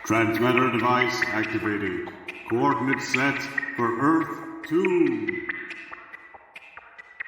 Transmitter device activated. Coordinates set for Earth2.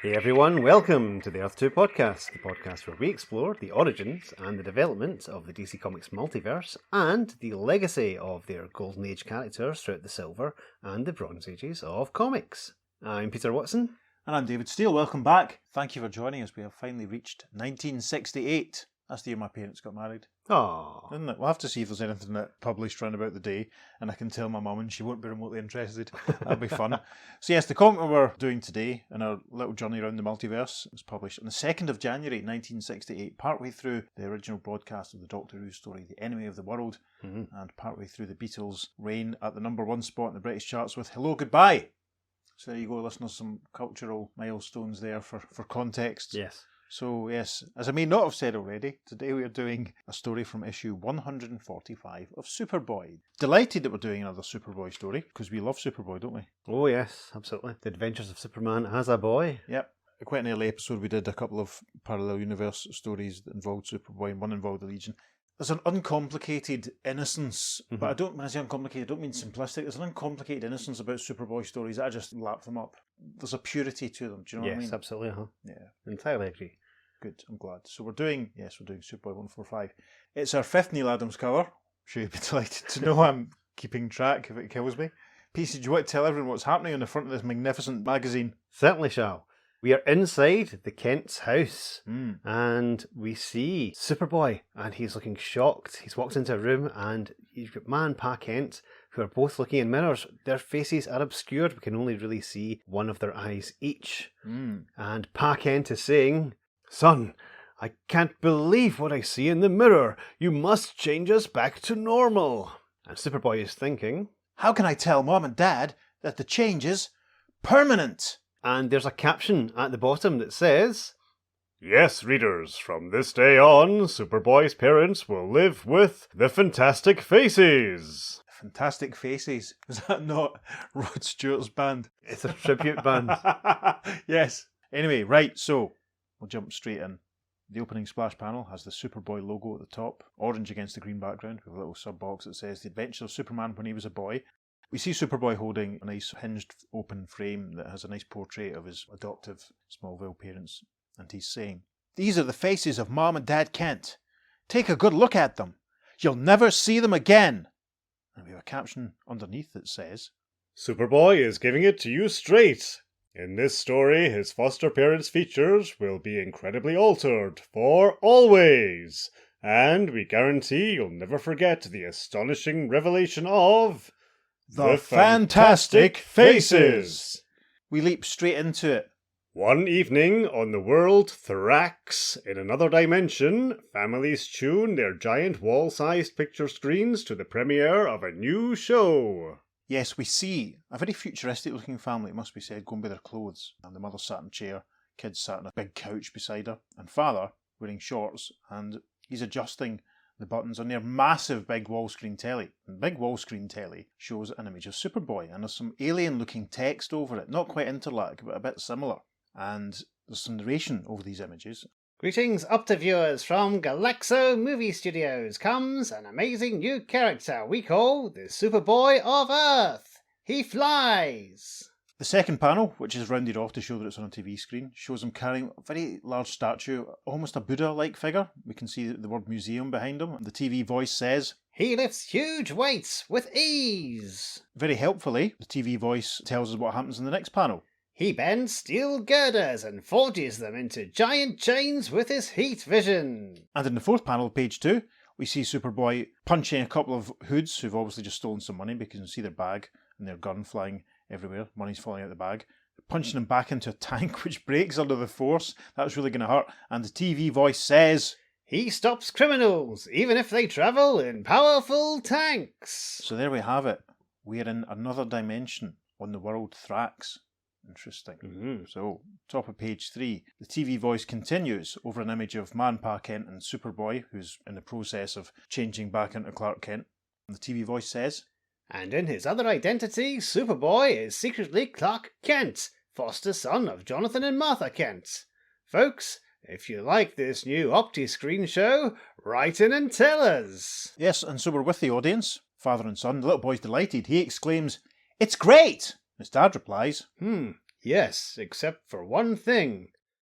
Hey everyone, welcome to the Earth2 Podcast, the podcast where we explore the origins and the development of the DC Comics multiverse and the legacy of their Golden Age characters throughout the Silver and the Bronze Ages of comics. I'm Peter Watson. And I'm David Steele. Welcome back. Thank you for joining us. We have finally reached 1968. That's the year my parents got married. Aww. Isn't it? We'll have to see if there's anything that published round about the day, and I can tell my mum and she won't be remotely interested. That'll be fun. So yes, the comic we're doing today in our little journey around the multiverse was published on the 2nd of January 1968, partway through the original broadcast of the Doctor Who story, The Enemy of the World, and partway through the Beatles' reign at the number one spot in the British charts with Hello Goodbye. So there you go, listeners, some cultural milestones there for context. Yes. So yes, as I may not have said already, today we are doing a story from issue 145 of Superboy. Delighted that we're doing another Superboy story, because we love Superboy, don't we? Oh yes, absolutely. The Adventures of Superman as a Boy. Yep. Quite an early episode we did a couple of parallel universe stories that involved Superboy, and one involved the Legion. There's an uncomplicated innocence, but when I say uncomplicated, I don't mean simplistic. There's an uncomplicated innocence about Superboy stories that I just lap them up. There's a purity to them, do you know what I mean? Yes, absolutely. Yeah. Entirely agree. Good, I'm glad. So we're doing Superboy 145. It's our 5th Neil Adams cover. I'm sure you'll be delighted to know I'm keeping track if it kills me. PC, do you want to tell everyone what's happening on the front of this magnificent magazine? Certainly shall. We are inside the Kent's house and we see Superboy and he's looking shocked. He's walked into a room and you've got Ma and Pa Kent who are both looking in mirrors. Their faces are obscured. We can only really see one of their eyes each. And Pa Kent is saying, "Son, I can't believe what I see in the mirror. You must change us back to normal." And Superboy is thinking, how can I tell Mom and Dad that the change is permanent? And there's a caption at the bottom that says, "Yes, readers, from this day on, Superboy's parents will live with the Fantastic Faces." Fantastic Faces. Is that not Rod Stewart's band? It's a tribute band. Yes. Anyway, right, so we'll jump straight in. The opening splash panel has the Superboy logo at the top, orange against the green background, with a little sub-box that says The Adventures of Superman when he was a boy. We see Superboy holding a nice hinged open frame that has a nice portrait of his adoptive Smallville parents, and he's saying, "These are the faces of Mom and Dad Kent. Take a good look at them. You'll never see them again." And we have a caption underneath that says, "Superboy is giving it to you straight. In this story, his foster parents' features will be incredibly altered for always. And we guarantee you'll never forget the astonishing revelation of The Fantastic Faces." We leap straight into it. One evening on the world Thrax, in another dimension, families tune their giant wall-sized picture screens to the premiere of a new show. Yes, we see a very futuristic-looking family, it must be said, going by their clothes. And the mother sat in a chair, kids sat on a big couch beside her, and father wearing shorts, and he's adjusting the buttons on their massive big wall screen telly. And big wall screen telly shows an image of Superboy, and there's some alien-looking text over it, not quite interlac, but a bit similar. And there's some narration over these images. "Greetings up to viewers from Galaxo Movie Studios comes an amazing new character we call the Superboy of Earth. He flies." The second panel, which is rounded off to show that it's on a TV screen, shows him carrying a very large statue, almost a Buddha-like figure. We can see the word museum behind him. The TV voice says, "He lifts huge weights with ease." Very helpfully, the TV voice tells us what happens in the next panel. "He bends steel girders and forges them into giant chains with his heat vision." And in the fourth panel, page 2, we see Superboy punching a couple of hoods who've obviously just stolen some money because you can see their bag and their gun flying everywhere. Money's falling out the bag. Punching them back into a tank which breaks under the force. That's really going to hurt. And the TV voice says, "He stops criminals, even if they travel in powerful tanks." So there we have it. We are in another dimension on the world Thrax. Interesting. So, top of page 3, the TV voice continues over an image of Ma and Pa Kent and Superboy, who's in the process of changing back into Clark Kent. And the TV voice says, "And in his other identity, Superboy is secretly Clark Kent, foster son of Jonathan and Martha Kent. Folks, if you like this new Opti-Screen show, write in and tell us." Yes, and so we're with the audience. father and son. The little boy's delighted. He exclaims, "It's great!" His dad replies, Yes, except for one thing.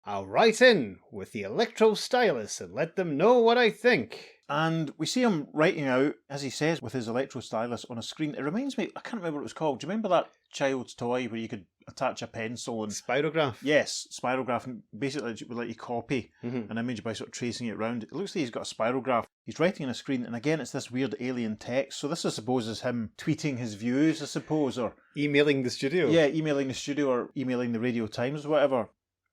I'll write in with the electro stylus and let them know what I think. And we see him writing out, as he says, with his electro stylus on a screen. It reminds me, I can't remember what it was called. Do you remember that child's toy where you could attach a pencil and... Spirograph? Yes, spirograph, and basically it would let you copy an image by sort of tracing it around. It looks like he's got a spirograph. He's writing on a screen, and again, it's this weird alien text. So this, I suppose, is him tweeting his views, I suppose, or... Emailing the studio. Yeah, emailing the studio or emailing the Radio Times or whatever.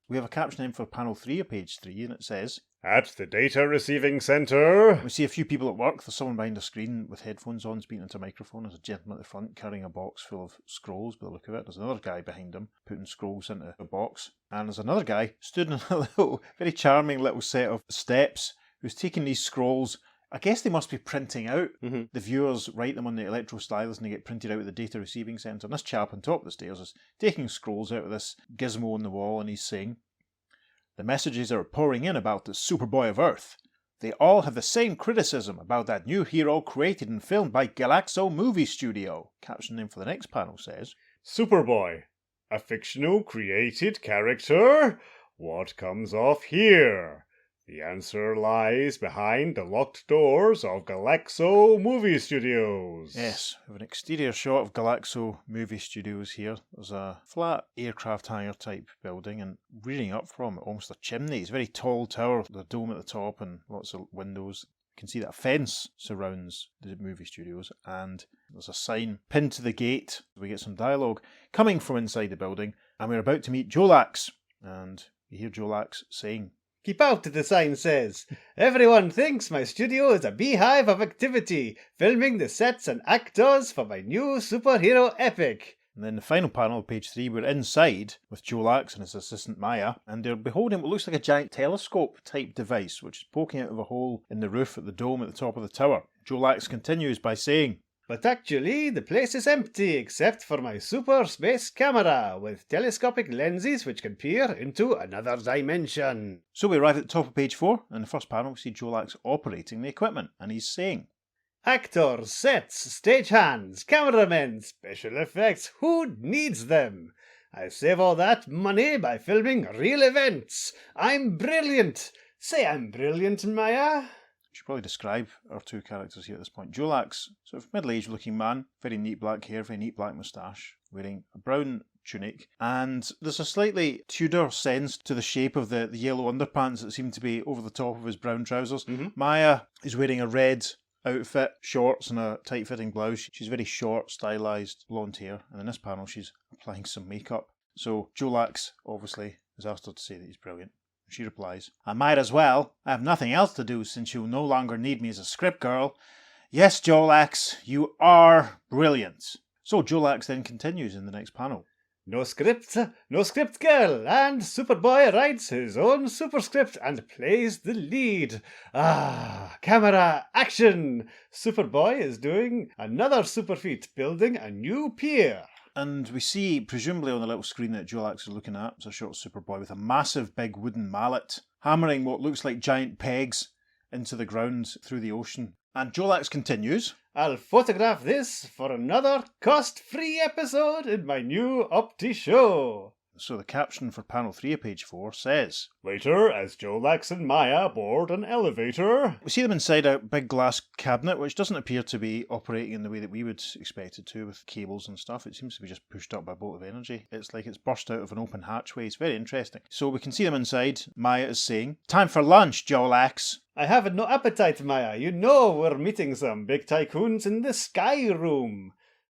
We have a caption in for panel 3 of page 3, and it says... At the data receiving center. We see a few people at work. There's someone behind a screen with headphones on speaking into a microphone. There's a gentleman at the front carrying a box full of scrolls by the look of it. There's another guy behind him putting scrolls into a box. And there's another guy stood in a little, very charming little set of steps who's taking these scrolls. I guess they must be printing out. The viewers write them on the electro stylus and they get printed out at the data receiving centre. And this chap on top of the stairs is taking scrolls out of this gizmo on the wall, and he's saying, "The messages are pouring in about the Superboy of Earth. They all have the same criticism about that new hero created and filmed by Galaxo Movie Studio." Caption name for the next panel says, Superboy, a fictional created character? What comes off here? The answer lies behind the locked doors of Galaxo Movie Studios. Yes, we have an exterior shot of Galaxo Movie Studios here. There's a flat aircraft hangar type building, and reading up from it, almost a chimney. It's a very tall tower with a dome at the top and lots of windows. You can see that a fence surrounds the movie studios, and there's a sign pinned to the gate. We get some dialogue coming from inside the building, and we're about to meet Jolax. And you hear Jolax saying, "Keep out," the sign says. "Everyone thinks my studio is a beehive of activity, filming the sets and actors for my new superhero epic." And then the final panel of page 3, we're inside with Jolax and his assistant Maya, and they're beholding what looks like a giant telescope type device, which is poking out of a hole in the roof at the dome at the top of the tower. Jolax continues by saying, "But actually, the place is empty except for my super space camera with telescopic lenses which can peer into another dimension." So we arrive at the top of page 4, and in the first panel we see Jolax operating the equipment, and he's saying, "Actors, sets, stagehands, cameramen, special effects, who needs them? I save all that money by filming real events. I'm brilliant. Say I'm brilliant, Maya." Should probably describe our two characters here at this point. Jolax, sort of middle-aged looking man, very neat black hair, very neat black moustache, wearing a brown tunic, and there's a slightly Tudor sense to the shape of the yellow underpants that seem to be over the top of his brown trousers. Maya is wearing a red outfit, shorts and a tight-fitting blouse. She's very short, stylised, blonde hair, and in this panel she's applying some makeup. So Jolax obviously has asked her to say that he's brilliant. She replies, "I might as well. I have nothing else to do since you no longer need me as a script girl. Yes, Jolax, you are brilliant." So Jolax then continues in the next panel. No script girl, and Superboy writes his own superscript and plays the lead. Camera, action! Superboy is doing another super feat, building a new pier. And we see, presumably on the little screen that Jolax is looking at, it's a shot of Superboy with a massive big wooden mallet, hammering what looks like giant pegs into the ground through the ocean. And Jolax continues, "I'll photograph this for another cost-free episode in my new Opti show." So the caption for panel 3 of page 4 says, Later, as Jolax and Maya board an elevator. We see them inside a big glass cabinet, which doesn't appear to be operating in the way that we would expect it to, with cables and stuff. It seems to be just pushed up by a bolt of energy. It's like it's burst out of an open hatchway. It's very interesting. So we can see them inside. Maya is saying, "Time for lunch, Jolax." "I have no appetite, Maya. You know we're meeting some big tycoons in the Sky Room.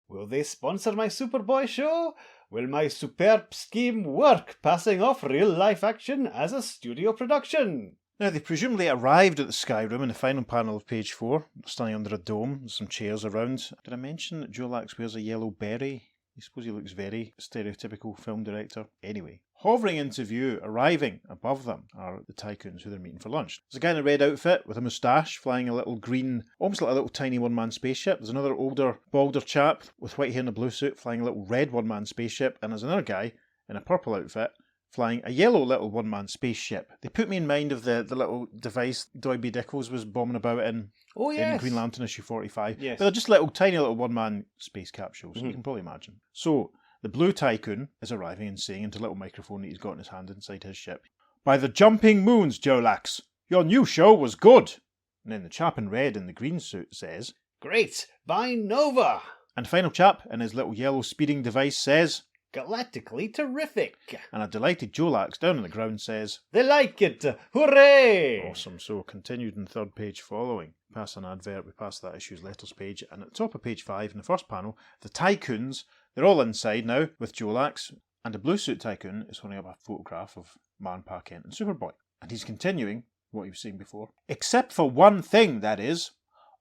Will they sponsor my Superboy show? Will my superb scheme work, passing off real-life action as a studio production?" Now, they presumably arrived at the Sky Room in the final panel of page 4, standing under a dome. There's some chairs around. Did I mention that Jolax wears a yellow beret? I suppose he looks very stereotypical film director. Anyway, hovering into view, arriving above them, are the tycoons who they're meeting for lunch. There's a guy in a red outfit with a moustache flying a little green, almost like a little tiny one-man spaceship. There's another older, balder chap with white hair and a blue suit flying a little red one-man spaceship. And there's another guy in a purple outfit flying a yellow little one-man spaceship. They put me in mind of the little device Doiby Dickles was bombing about in Green Lantern issue 45. Yes. But they're just tiny little one-man space capsules, you can probably imagine. So, the Blue Tycoon is arriving and saying into a little microphone that he's got in his hand inside his ship, "By the jumping moons, Jolax, your new show was good." And then the chap in red in the green suit says, "Great, by Nova." and the final chap in his little yellow speeding device says, "Galactically terrific." and a delighted Jolax down on the ground says, "They like it, hooray." awesome. So continued in third page following. Pass an advert, we pass that issue's letters page, and at the top of page 5 in the first panel, the Tycoons, they're all inside now with Jolax, and the Blue Suit Tycoon is holding up a photograph of Man, Pa Kent and Superboy. And he's continuing what he was saying before. "Except for one thing, that is.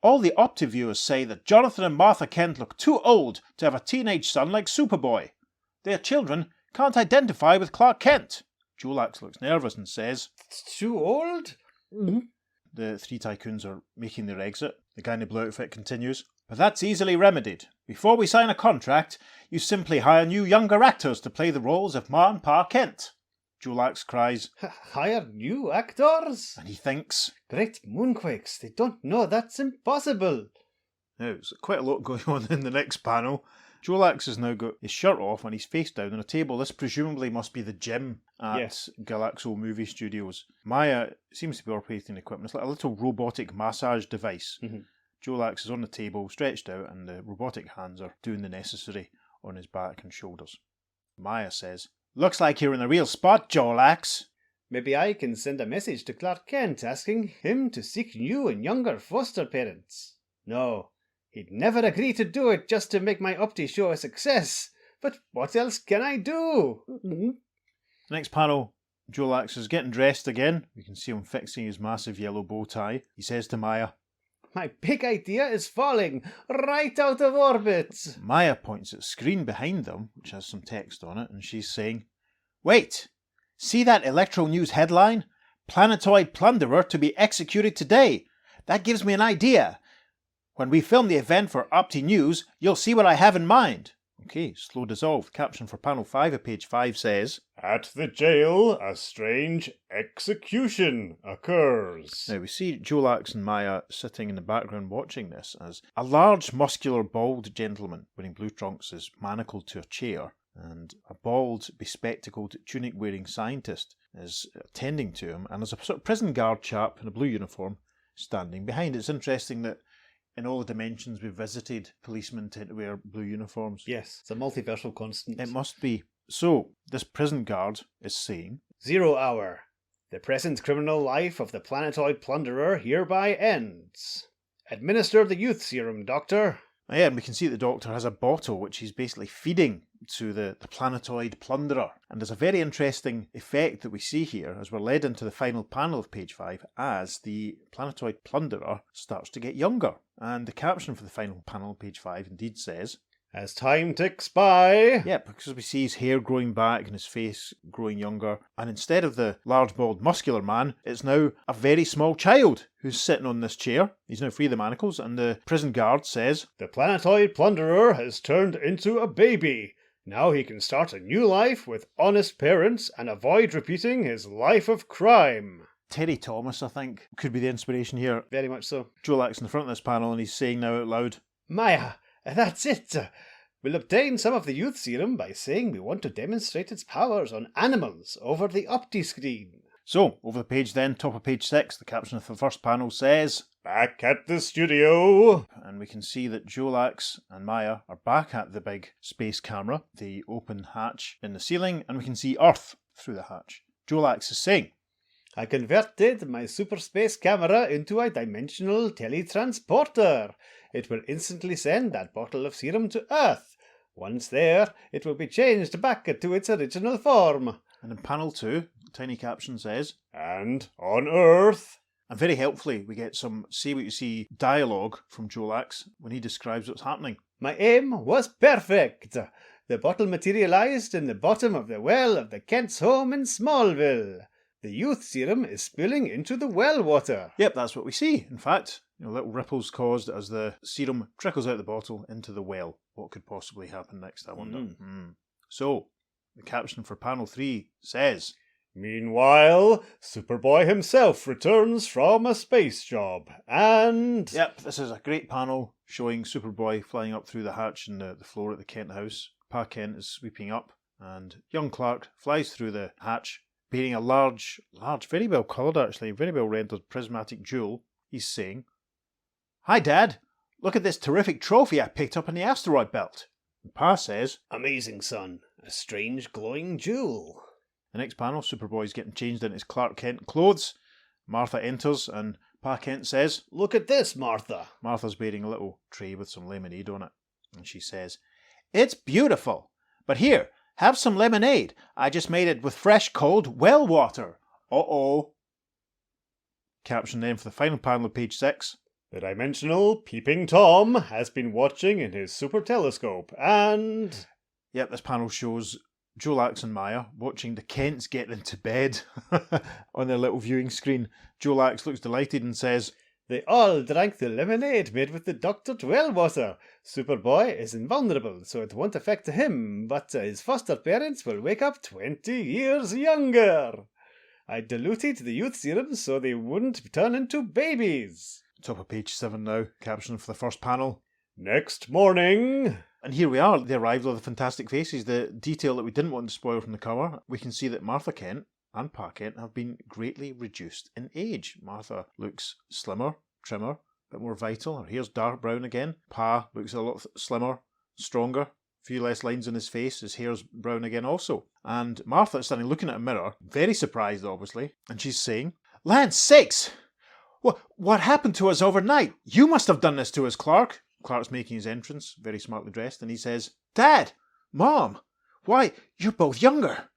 All the Optiviewers say that Jonathan and Martha Kent look too old to have a teenage son like Superboy. Their children can't identify with Clark Kent." Jolax looks nervous and says, "Too old?" The three Tycoons are making their exit. The guy in the blue outfit continues, "But that's easily remedied. Before we sign a contract, you simply hire new younger actors to play the roles of Ma and Pa Kent." Jolax cries, "Hire new actors?" and he thinks, Great moonquakes, they don't know that's impossible. now there's quite a lot going on in the next panel. Jolax has now got his shirt off and he's face down on a table. This presumably must be the gym at Galaxo Movie Studios. Maya seems to be operating equipment. It's like a little robotic massage device. Jolax is on the table, stretched out, and the robotic hands are doing the necessary on his back and shoulders. Maya says, "Looks like you're in the real spot, Jolax." Maybe I can send a message to Clark Kent asking him to seek new and younger foster parents. No, he'd never agree to do it just to make my Opti show a success. But what else can I do? The next panel, Jolax is getting dressed again. We can see him fixing his massive yellow bow tie. He says to Maya, My big idea is falling right out of orbit. Maya points at the screen behind them, which has some text on it, and she's saying, "Wait, see that Electro News headline? Planetoid Plunderer to be executed today. That gives me an idea. When we film the event for Opti News, you'll see what I have in mind." Okay, slow dissolve. Caption for panel 5 of page 5 says, "At the jail, a strange execution occurs." Now we see Jolax and Maya sitting in the background watching this as a large, muscular, bald gentleman wearing blue trunks is manacled to a chair, and a bald, bespectacled, tunic-wearing scientist is attending to him, and there's a sort of prison guard chap in a blue uniform standing behind. It's interesting that in all the dimensions we've visited, policemen tend to wear blue uniforms. Yes, it's a multiversal constant. It must be. So, this prison guard is saying, 0 hour. The present criminal life of the planetoid plunderer hereby ends. Administer the youth serum, Doctor. yeah, and we can see that the Doctor has a bottle which he's basically feeding to the planetoid plunderer. And there's a very interesting effect that we see here as we're led into the final panel of page 5 as the planetoid plunderer starts to get younger. And the caption for the final panel, page 5, indeed says, As time ticks by. yeah, because we see his hair growing back and his face growing younger. And instead of the large, bald, muscular man, it's now a very small child who's sitting on this chair. He's now free of the manacles, and the prison guard says, The planetoid plunderer has turned into a baby. Now he can start a new life with honest parents and avoid repeating his life of crime. Terry Thomas, I think, could be the inspiration here. Very much so. Jolax in the front of this panel, and he's saying now out loud, Maya, that's it. We'll obtain some of the youth serum by saying we want to demonstrate its powers on animals over the Opti screen. So, over the page then, top of page 6, the caption of the first panel says, Back at the studio. and we can see that Jolax and Maya are back at the big space camera, the open hatch in the ceiling, and we can see Earth through the hatch. Jolax is saying, I converted my super space camera into a dimensional teletransporter. It will instantly send that bottle of serum to Earth. Once there, it will be changed back to its original form. and in panel 2, the tiny caption says, And on Earth. and very helpfully we get some say what you see dialogue from Jolax when he describes what's happening. My aim was perfect. The bottle materialized in the bottom of the well of the Kent's home in Smallville. The youth serum is spilling into the well water. Yep, that's what we see. In fact, little ripples caused as the serum trickles out the bottle into the well. What could possibly happen next, I wonder. So, The caption for panel 3 says, Meanwhile, Superboy himself returns from a space job, and... Yep, this is a great panel showing Superboy flying up through the hatch in the floor at the Kent house. Pa Kent is sweeping up, and young Clark flies through the hatch, bearing a large, very well coloured actually, very well rendered prismatic jewel. He's saying, "Hi Dad, look at this terrific trophy I picked up in the asteroid belt." And Pa says, "Amazing, son. A strange glowing jewel." The next panel, Superboy's getting changed into his Clark Kent clothes. Martha enters and Pa Kent says, "Look at this, Martha." Martha's bearing a little tray with some lemonade on it. And she says, "It's beautiful. But here, have some lemonade. I just made it with fresh, cold well water." Uh-oh. Caption then for the final panel of page 6. The dimensional Peeping Tom has been watching in his super telescope, and... Yep, this panel shows Jolax and Maya watching the Kents get into bed on their little viewing screen. Jolax looks delighted and says, They all drank the lemonade made with the doctored well water. Superboy is invulnerable, so it won't affect him, but his foster parents will wake up 20 years younger. I diluted the youth serum so they wouldn't turn into babies. Top of page 7 now, caption for the first panel. Next morning... And here we are, the arrival of the Fantastic Faces, the detail that we didn't want to spoil from the cover. We can see that Martha Kent and Pa Kent have been greatly reduced in age. Martha looks slimmer, trimmer, a bit more vital. Her hair's dark brown again. Pa looks a lot slimmer, stronger, a few less lines on his face. His hair's brown again also. And Martha is standing looking at a mirror, very surprised obviously, and she's saying, "Land sakes! What happened to us overnight? You must have done this to us, Clark." Clark's making his entrance, very smartly dressed, and he says, "Dad! Mom! Why, you're both younger!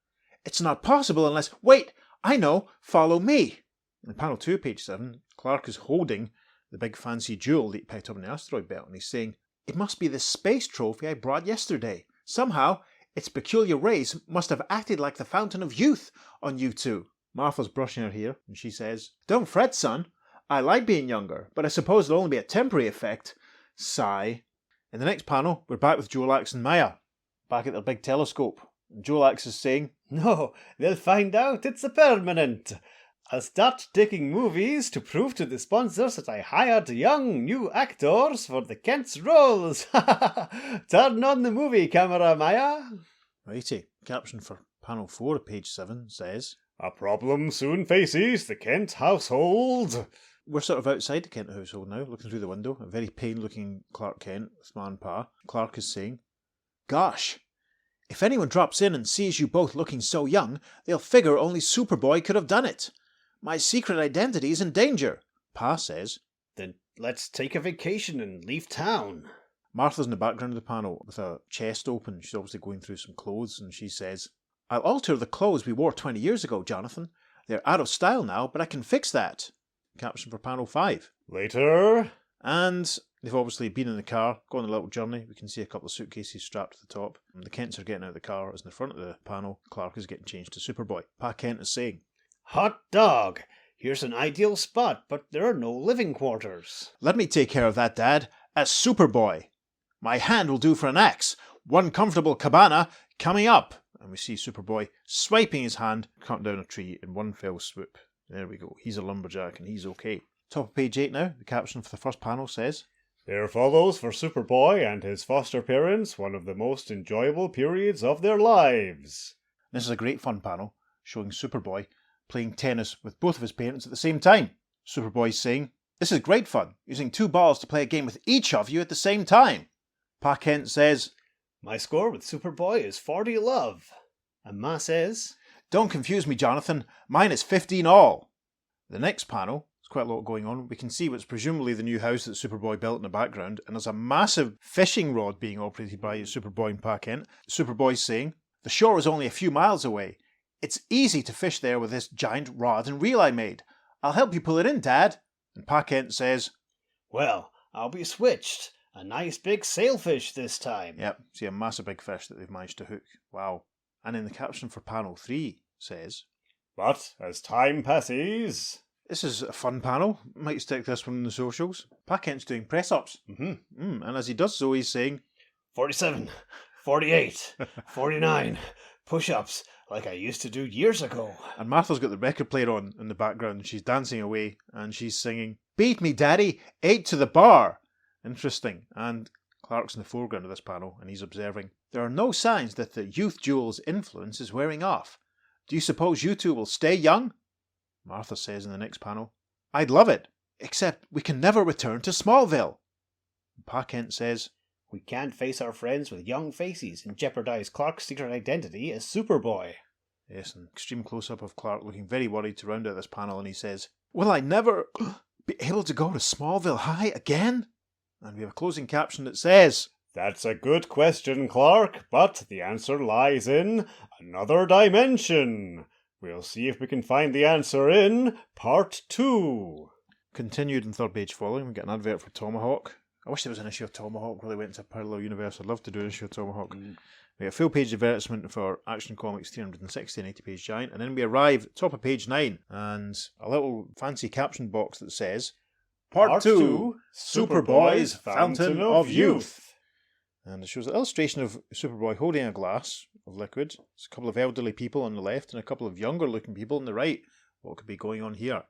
It's not possible unless... Wait! I know! Follow me!" In panel 2, page 7, Clark is holding the big fancy jewel that he picked up in the asteroid belt, and he's saying, "It must be the space trophy I brought yesterday. Somehow, its peculiar rays must have acted like the fountain of youth on you two." Martha's brushing her hair, and she says, "Don't fret, son. I like being younger, but I suppose it'll only be a temporary effect." Sigh. In the next panel, we're back with Jolax and Maya, back at their big telescope. And Jolax is saying, No, they'll find out it's a permanent. I'll start taking movies to prove to the sponsors that I hired young new actors for the Kent's roles. Turn on the movie camera, Maya. Righty. Caption for panel 4 of page 7 says, A problem soon faces the Kent household. We're sort of outside the Kent household now, looking through the window. A very pain-looking Clark Kent with Ma and Pa. Clark is saying, "Gosh, if anyone drops in and sees you both looking so young, they'll figure only Superboy could have done it. My secret identity is in danger." Pa says, "Then let's take a vacation and leave town." Martha's in the background of the panel with a chest open. She's obviously going through some clothes, and she says, "I'll alter the clothes we wore 20 years ago, Jonathan. They're out of style now, but I can fix that." Caption for panel 5. Later. And they've obviously been in the car, gone on a little journey. We can see a couple of suitcases strapped to the top. And the Kents are getting out of the car. As in the front of the panel, Clark is getting changed to Superboy. Pa Kent is saying, "Hot dog! Here's an ideal spot, but there are no living quarters." "Let me take care of that, Dad, as Superboy. My hand will do for an axe. One comfortable cabana coming up." And we see Superboy swiping his hand, cutting down a tree in one fell swoop. There we go. He's a lumberjack and he's okay. Top of page 8 now. The caption for the first panel says, There follows for Superboy and his foster parents one of the most enjoyable periods of their lives. This is a great fun panel showing Superboy playing tennis with both of his parents at the same time. Superboy's saying, "This is great fun, using 2 balls to play a game with each of you at the same time." Pa Kent says, "My score with Superboy is 40 love." And Ma says, "Don't confuse me, Jonathan. Mine is 15 all." The next panel, there's quite a lot going on. We can see what's presumably the new house that Superboy built in the background, and there's a massive fishing rod being operated by Superboy and Pa Kent. Superboy's saying, "The shore is only a few miles away. It's easy to fish there with this giant rod and reel I made. I'll help you pull it in, Dad." And Pa Kent says, "Well, I'll be switched. A nice big sailfish this time." Yep, see a massive big fish that they've managed to hook. Wow. And in the caption for panel 3 says, But as time passes... This is a fun panel. Might stick this one in the socials. Pa Kent's doing press-ups. And as he does so, he's saying, 47, 48, 49, push-ups like I used to do years ago. And Martha's got the record player on in the background, and she's dancing away, and she's singing, "Beat me, Daddy, 8 to the bar." Interesting. And Clark's in the foreground of this panel, and he's observing, "There are no signs that the youth jewel's influence is wearing off. Do you suppose you two will stay young?" Martha says in the next panel, "I'd love it, except we can never return to Smallville." And Pa Kent says, "We can't face our friends with young faces and jeopardize Clark's secret identity as Superboy." Yes, an extreme close-up of Clark looking very worried to round out this panel, and he says, "Will I never be able to go to Smallville High again?" And we have a closing caption that says, That's a good question, Clark, but the answer lies in another dimension. We'll see if we can find the answer in Part 2. Continued in third page following, we get an advert for Tomahawk. I wish there was an issue of Tomahawk where they went into a parallel universe. I'd love to do an issue of Tomahawk. We get a full page advertisement for Action Comics 360, an 80-page giant, and then we arrive at top of page 9, and a little fancy caption box that says, Part 2, Superboy's Fountain of Youth. And it shows an illustration of Superboy holding a glass of liquid. There's a couple of elderly people on the left and a couple of younger looking people on the right. What could be going on here?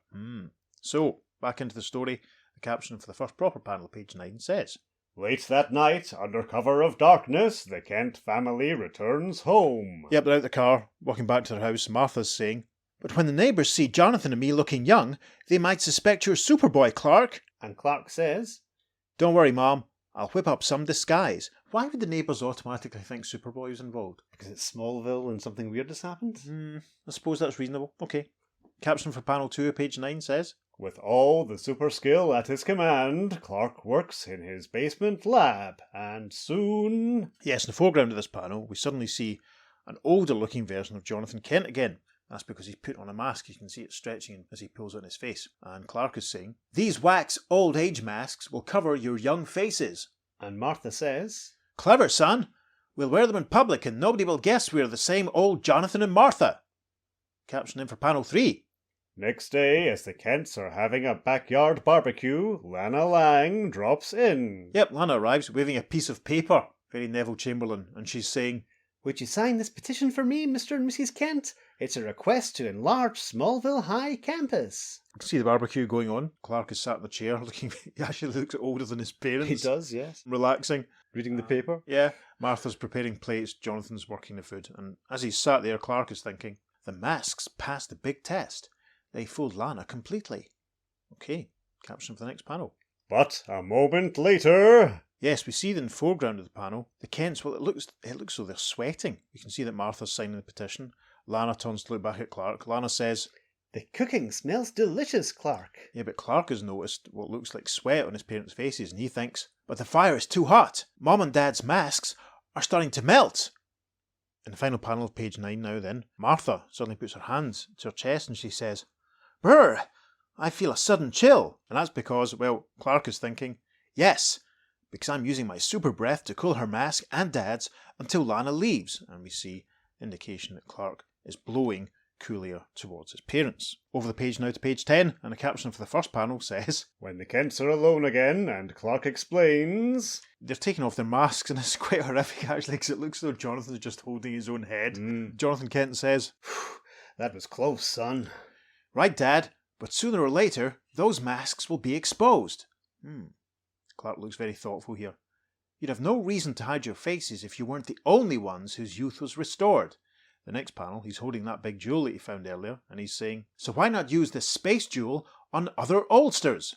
So, back into the story. The caption for the first proper panel, page 9, says, Late that night, under cover of darkness, the Kent family returns home. Yep, they're out the car, walking back to their house. Martha's saying, "But when the neighbours see Jonathan and me looking young, they might suspect you're Superboy, Clark." And Clark says, "Don't worry, Mom. I'll whip up some disguise." Why would the neighbours automatically think Superboy was involved? "Because it's Smallville and something weird has happened?" I suppose that's reasonable. Okay. Caption for panel 2 of page 9 says, With all the super skill at his command, Clark works in his basement lab, and soon... Yes, in the foreground of this panel, we suddenly see an older looking version of Jonathan Kent again. That's because he's put on a mask. You can see it stretching as he pulls it on his face. And Clark is saying, "These wax old age masks will cover your young faces." And Martha says, "Clever, son. We'll wear them in public and nobody will guess we're the same old Jonathan and Martha." Caption in for panel 3. Next day, as the Kents are having a backyard barbecue, Lana Lang drops in. Yep, Lana arrives waving a piece of paper. Very Neville Chamberlain. And she's saying, "Would you sign this petition for me, Mr. and Mrs. Kent? It's a request to enlarge Smallville High campus." You can see the barbecue going on. Clark is sat in the chair looking, he actually looks older than his parents. He does, yes. Relaxing. Reading the paper. Yeah. Martha's preparing plates, Jonathan's working the food. And as he's sat there, Clark is thinking, the masks passed the big test. They fooled Lana completely. Okay, caption for the next panel. But a moment later... Yes, we see in the foreground of the panel, the Kents, well, it looks as though they're sweating. You can see that Martha's signing the petition. Lana turns to look back at Clark. Lana says, "The cooking smells delicious, Clark." Yeah, but Clark has noticed what looks like sweat on his parents' faces, and he thinks, "But the fire is too hot. Mom and Dad's masks are starting to melt." In the final panel of page 9 now then, Martha suddenly puts her hands to her chest and she says, "Brr, I feel a sudden chill." And that's because, well, Clark is thinking, yes, because I'm using my super breath to cool her mask and Dad's until Lana leaves. And we see indication that Clark is blowing cooler towards his parents. Over the page now to page 10, and a caption for the first panel says, When the Kents are alone again, and Clark explains... They're taking off their masks, and it's quite horrific actually, because it looks as though Jonathan's just holding his own head. Jonathan Kent says, "That was close, son." "Right, Dad, but sooner or later, those masks will be exposed." Clark looks very thoughtful here. "You'd have no reason to hide your faces if you weren't the only ones whose youth was restored." The next panel, he's holding that big jewel that he found earlier, and he's saying, "So why not use this space jewel on other oldsters?"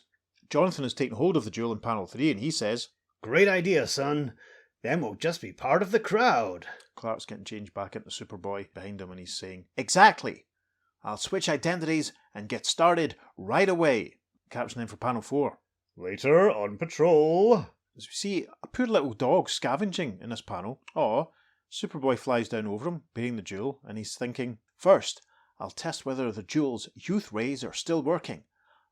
Jonathan has taken hold of the jewel in panel 3, and he says, "Great idea, son. Then we'll just be part of the crowd." Clark's getting changed back into Superboy behind him, and he's saying, "Exactly. I'll switch identities and get started right away." Caption in for panel 4. Later, on patrol... As we see a poor little dog scavenging in this panel. Superboy flies down over him, bearing the jewel, and he's thinking, "First, I'll test whether the jewel's youth rays are still working.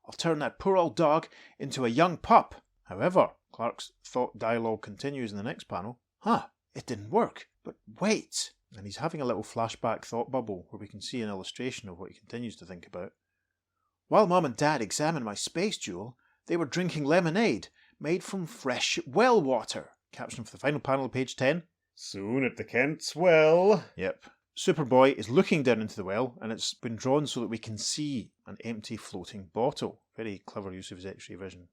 I'll turn that poor old dog into a young pup." However, Clark's thought dialogue continues in the next panel. It didn't work. But wait. And he's having a little flashback thought bubble where we can see an illustration of what he continues to think about. "While Mom and Dad examined my space jewel, they were drinking lemonade made from fresh well water." Caption for the final panel of page 10. Soon at the Kents' well... Yep. Superboy is looking down into the well, and it's been drawn so that we can see an empty floating bottle. Very clever use of his X-ray vision.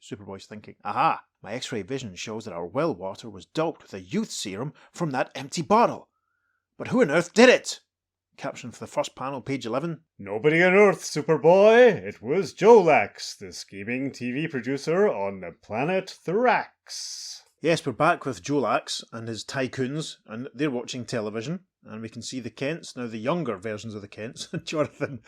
Superboy's thinking, aha, my X-ray vision shows that our well water was doped with a youth serum from that empty bottle. But who on earth did it? Caption for the first panel, page 11. Nobody on Earth, Superboy. It was Jolax, the scheming TV producer on the planet Thrax. Yes, we're back with Jolax and his tycoons, and they're watching television. And we can see the Kents, now the younger versions of the Kents, Jonathan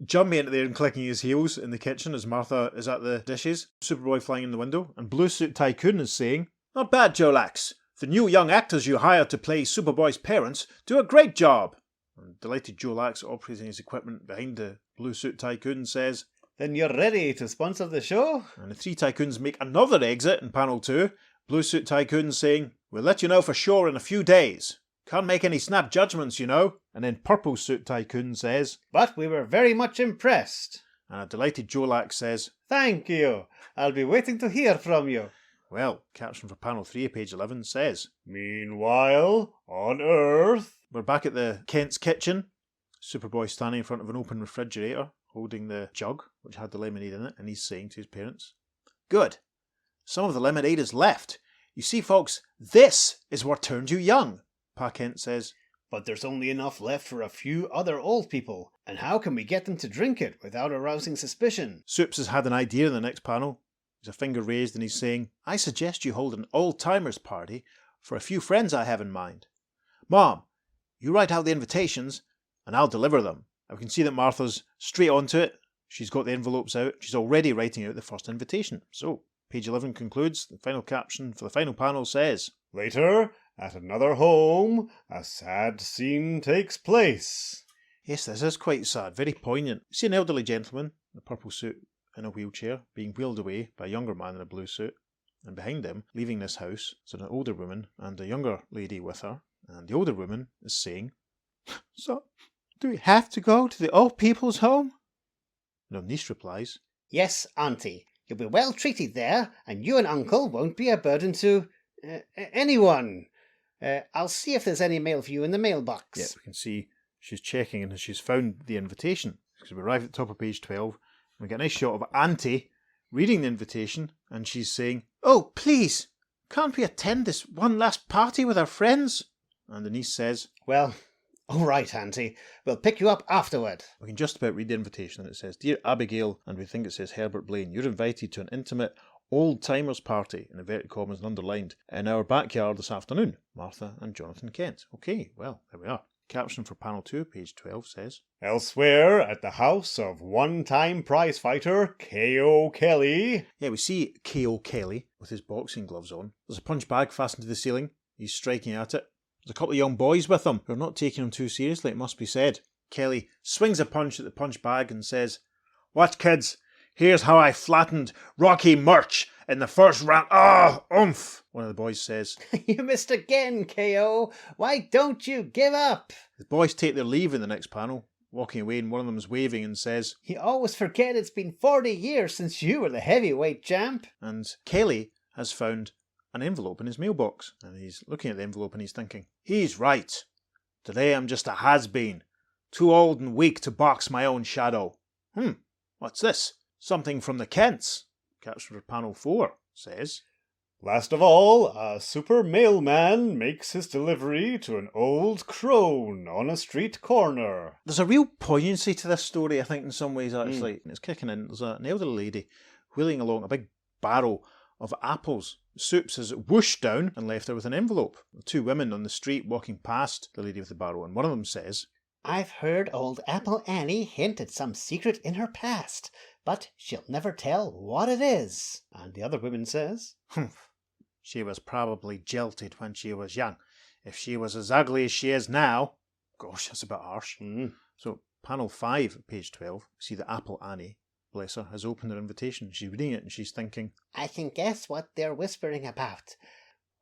jumping into there and clicking his heels in the kitchen as Martha is at the dishes. Superboy flying in the window, and Blue Suit Tycoon is saying, "Not bad, Jolax. The new young actors you hired to play Superboy's parents do a great job." And delighted Jolax, operating his equipment behind the Blue Suit Tycoon, says, Then you're ready to sponsor the show? and the three tycoons make another exit in panel 2. Blue Suit Tycoon saying, "We'll let you know for sure in a few days. Can't make any snap judgments, you know." And then Purple Suit Tycoon says, But we were very much impressed. and a delighted Jolax says, Thank you. I'll be waiting to hear from you. well, caption for panel 3, page 11 says, Meanwhile, on Earth... we're back at the Kent's kitchen. Superboy standing in front of an open refrigerator, holding the jug, which had the lemonade in it, and he's saying to his parents, "Good. Some of the lemonade is left. You see, folks, this is what turned you young." Pa Kent says, But there's only enough left for a few other old people. And how can we get them to drink it without arousing suspicion? Soups has had an idea in the next panel. He's a finger raised and he's saying, "I suggest you hold an old-timers party for a few friends I have in mind. Mom, you write out the invitations and I'll deliver them." And we can see that Martha's straight onto it. She's got the envelopes out. She's already writing out the first invitation. So, page 11 concludes. The final caption for the final panel says, Later, at another home, a sad scene takes place. yes, this is quite sad, very poignant. You see an elderly gentleman in a purple suit in a wheelchair being wheeled away by a younger man in a blue suit. And behind them, leaving this house, is an older woman and a younger lady with her. And the older woman is saying, "So, do we have to go to the old people's home?" And her niece replies, Yes, Auntie. You'll be well treated there, and you and Uncle won't be a burden to anyone. I'll see if there's any mail for you in the mailbox. yeah, we can see she's checking and she's found the invitation. Because we arrive at the top of page 12, and we get a nice shot of Auntie reading the invitation, and she's saying, "Oh, please, can't we attend this one last party with our friends?" And the niece says, Well, all right, Auntie. We'll pick you up afterward. we can just about read the invitation, and it says, "Dear Abigail," and we think it says Herbert Blaine, "you're invited to an intimate old-timers party," in inverted commas and underlined, "in our backyard this afternoon. Martha and Jonathan Kent." Okay, well, there we are. Caption for panel 2, page 12 says, Elsewhere, at the house of one-time prizefighter K.O. Kelly... yeah, we see K.O. Kelly with his boxing gloves on. There's a punch bag fastened to the ceiling. He's striking at it. There's a couple of young boys with him who are not taking him too seriously, it must be said. Kelly swings a punch at the punch bag and says, "Watch, kids. Here's how I flattened Rocky Murch in the first round." "Ah, oomph," one of the boys says. You missed again, K.O. Why don't you give up? The boys take their leave in the next panel, walking away, and one of them is waving and says, You always forget it's been 40 years since you were the heavyweight champ. and Kelly has found an envelope in his mailbox, and he's looking at the envelope and he's thinking, he's right. Today I'm just a has-been, too old and weak to box my own shadow. What's this? Something from the Kents. Caption for panel 4 says, Last of all, a super mailman makes his delivery to an old crone on a street corner. there's a real poignancy to this story, I think, in some ways, actually. It's kicking in. There's an elderly lady wheeling along a big barrow of apples. Soups has whooshed down and left her with an envelope. Two women on the street walking past the lady with the barrow, and one of them says, I've heard old Apple Annie hint at some secret in her past, but she'll never tell what it is. And the other woman says, "Humph. She was probably jilted when she was young. If she was as ugly as she is now..." Gosh, that's a bit harsh. So, panel 5, page 12, we see that Apple Annie, bless her, has opened her invitation. She's reading it and she's thinking, I can guess what they're whispering about.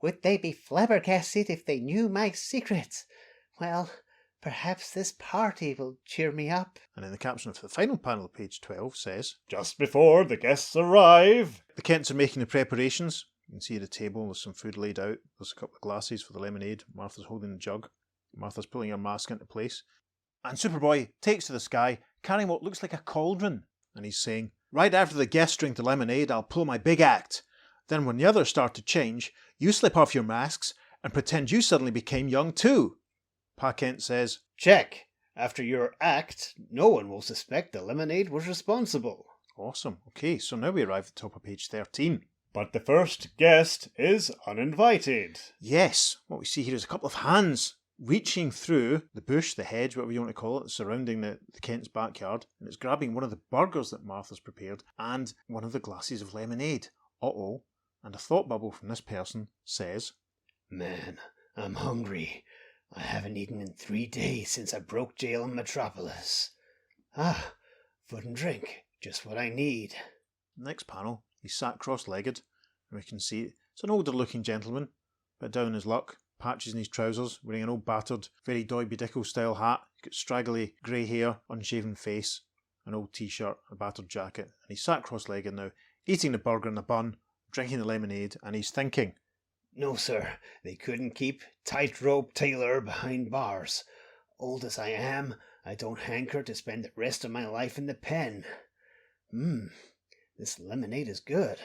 Would they be flabbergasted if they knew my secret? Well, perhaps this party will cheer me up. and then the caption of the final panel, page 12, says, Just before the guests arrive, the Kents are making the preparations. You can see at the table, there's some food laid out. There's a couple of glasses for the lemonade. Martha's holding the jug. Martha's pulling her mask into place. And Superboy takes to the sky, carrying what looks like a cauldron. And he's saying, right after the guests drink the lemonade, I'll pull my big act. Then when the others start to change, you slip off your masks and pretend you suddenly became young too. Pa Kent says, check. After your act, no one will suspect the lemonade was responsible. Awesome. Okay, so now we arrive at the top of page 13. But the first guest is uninvited. Yes, what we see here is a couple of hands reaching through the bush, the hedge, whatever you want to call it, surrounding the Kent's backyard, and it's grabbing one of the burgers that Martha's prepared and one of the glasses of lemonade. Uh-oh. And a thought bubble from this person says, Man, I'm hungry. I haven't eaten in 3 days since I broke jail in Metropolis. Ah, food and drink, just what I need. Next panel, he's sat cross-legged, and we can see it's an older-looking gentleman, but down his luck, patches in his trousers, wearing an old battered, very Doiby Dickle-style hat, got straggly grey hair, unshaven face, an old t-shirt, a battered jacket, and he's sat cross-legged now, eating the burger and the bun, drinking the lemonade, and he's thinking, No, sir, they couldn't keep Tightrope Taylor behind bars. Old as I am, I don't hanker to spend the rest of my life in the pen. This lemonade is good.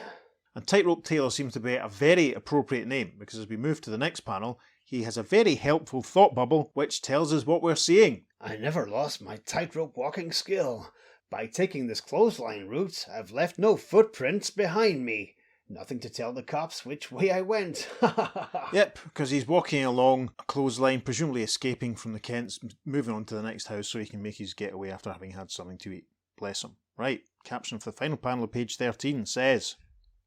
And Tightrope Taylor seems to be a very appropriate name, because as we move to the next panel, he has a very helpful thought bubble which tells us what we're seeing. I never lost my tightrope walking skill. By taking this clothesline route, I've left no footprints behind me. Nothing to tell the cops which way I went. Yep, because he's walking along a clothesline, presumably escaping from the Kents, moving on to the next house so he can make his getaway after having had something to eat. Bless him. Right, caption for the final panel of page 13 says,